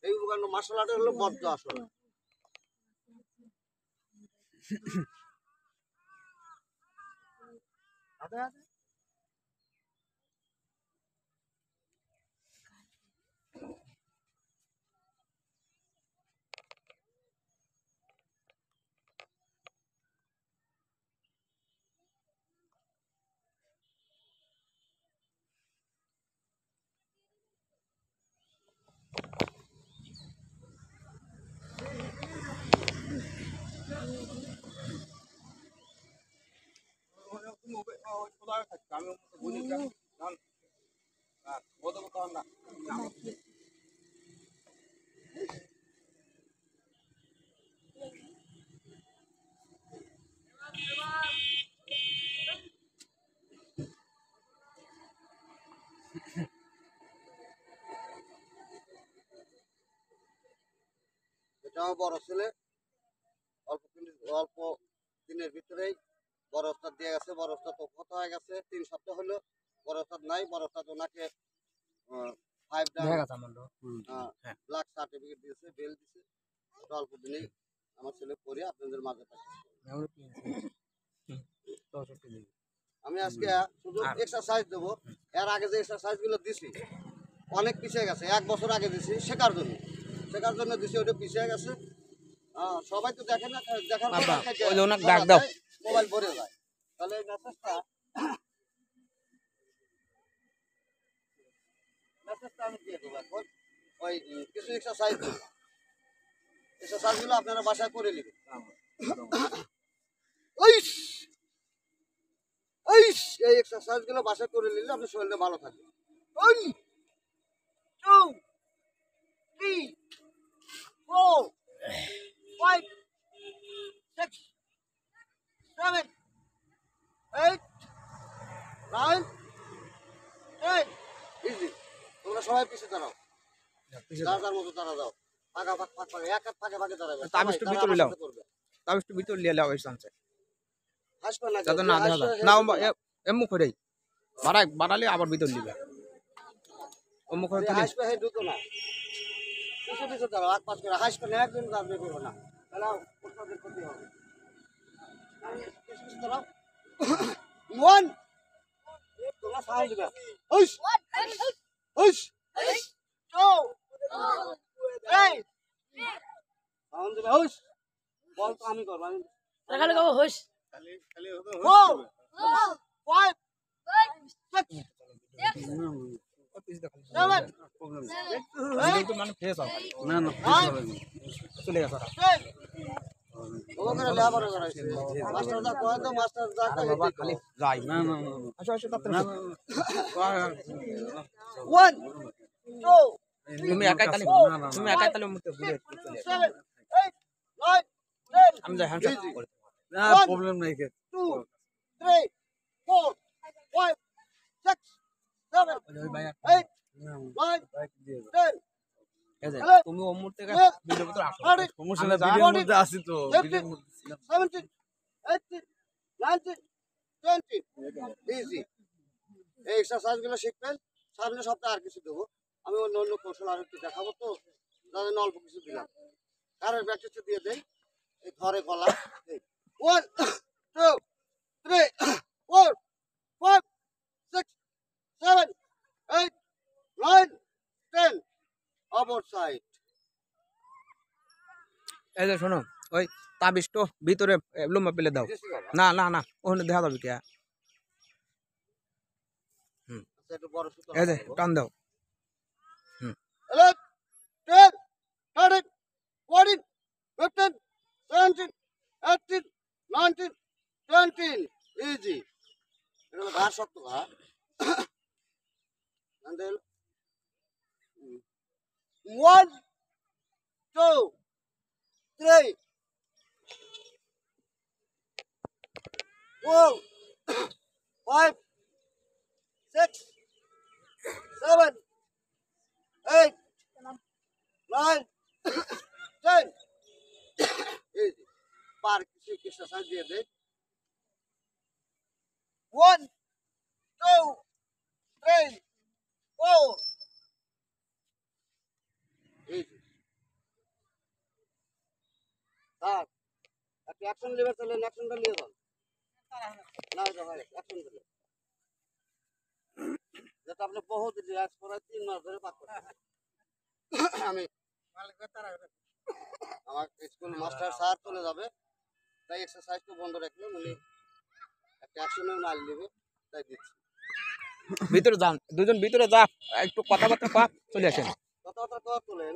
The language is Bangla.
এই মশলাটা হলো বদ্ধ আসলে। এটাও বড় ছেলে, অল্প দিনের ভিতরেই বড় ওস্তাদ দিয়ে গেছে। বড় ওস্তাদ তো কত হয়ে গেছে, 3 সপ্তাহ হলো বড় ওস্তাদ নাই। বড় ওস্তাদ ওনাকে 5 লাখ সার্টিফিকেট দিয়েছে, বেল দিয়েছে। ওটা অল্প দিনেই আমার ছেলে পড়ে আপনাদের মাঝে আমি আজকে শুধু এক্সারসাইজ দেবো। এর আগে যে এক্সারসাইজ গুলো দিছি অনেক পিছিয়ে গেছে, 1 বছর আগে দিছি শেখার জন্য দিছি, ওটা পিছিয়ে গেছে। সবাই তো দেখে না, দেখার মোবাইল ভরে যায়। তাহলে এই মেসেজটা আমি দিয়ে দেবো এখন। ওই কিছু এক্সারসাইজগুলো আপনারা বাসায় করে নেবেন। এই এক্সারসাইজগুলো বাসায় করে নিলে আপনার শরীরটা ভালো থাকবে। 1 2 3 4 5 6 7 8 9 10 ইজি। তোমরা সবাই পিছিয়ে দাঁড়াও, যার মতো দাঁড়া দাও। ফাঁকা এক হাত ফাঁকে দাঁড়াবে। তাবিজটা ভিতরে লাও, তাবিজটা ভিতরে লিয়ে লাও। এই সানসে হাসবে না যাতে না দেখা যায় না। এমু করে বাড়ালে আবার ভিতর লিবে। অমু করে তুলি হাসবে, হে ঢুকো না। পিছিয়ে দাঁড়াও, এক পাশ করে হাসবে না, একদম দাঁড়াবে করবে না, তাহলে ওস্তাদের ক্ষতি হবে। পিছিয়ে দাঁড়াও। 1 তোমরা সাউন্ড দিবে। হুশ হুশ 2 3 সাউন্ড দিবে। হুশ বল তো আমি করব, আমি খালি কও হুশ। 4 5 6 7 মানে ফেস আও না চলে গেছে। ওখানে লেবার করাইছে মাস্টার দা কয় তো মাস্টার দা বাবা খালি যাই না আসো আসো তাড়াতাড়ি। 1 2 তুমি একাই তালি মুতে ঘুরে চলে 7 8 9 10 আমি যাই হ্যান্ডশেক করে না প্রবলেম নাই। 2 3 4 5 6 7 ওই ভাই 8 9 10 এই যে তুমি ওই মুহূর্তে হ্যাঁ। ভিডিওর ভিতর আসো। সমস্যা না, ভিডিওর মধ্যে আছি তো, ভিডিওর মধ্যে ছিলাম। 17 18 19 20 ইজি। এই এক্সারসাইজ গুলো শিখবেন। সামনের সপ্তাহে আর কিছু দেবো আমি, অন্য কৌশল আর একটু দেখাবো। তো যাদের অল্প কিছু দিলাম, কারের প্র্যাকটিসটা দিয়ে দেই। এই ধরে গলা 1 2 3 4 5 6 7 8 9 10 অপর সাইড। এই যে শোনো ওই তাবিজটো ভিতরে লুমা পেলে দাও। না না না ওখানে দেখা যাবে কে। একটু বড় সুতো এই যে টান দাও। 11 12 13 14 15 17 18 19 20 ইজি। এটা হলো ঘাড় শক্ত ঘাড়। 1 2 3 4 5 6 7 8 9 10 ইজি। পার কিছু এক্সারসাইজ দিয়ে দেয়। 1 2 3 4 ইজি। স্যার একটা অ্যাকশন নেবে তাহলে অ্যাকশনটা নিয়ে যান না এটা ভাই অ্যাকশন দিলে যেটা আপনি বহুত রিল্যাক্স করে 3 মাস ধরে পাক করছেন আমি আমার স্কুল মাস্টার স্যার চলে যাবে তাই এক্সারসাইজটা বন্ধ রাখলে উনি একটা অ্যাকশনের মাল নেবে তাই দিচ্ছি ভিতরে যান, দুজন ভিতরে যা, একটু কথাবার্তা কয়া চলে আসেন। কথাবার্তা তোলেন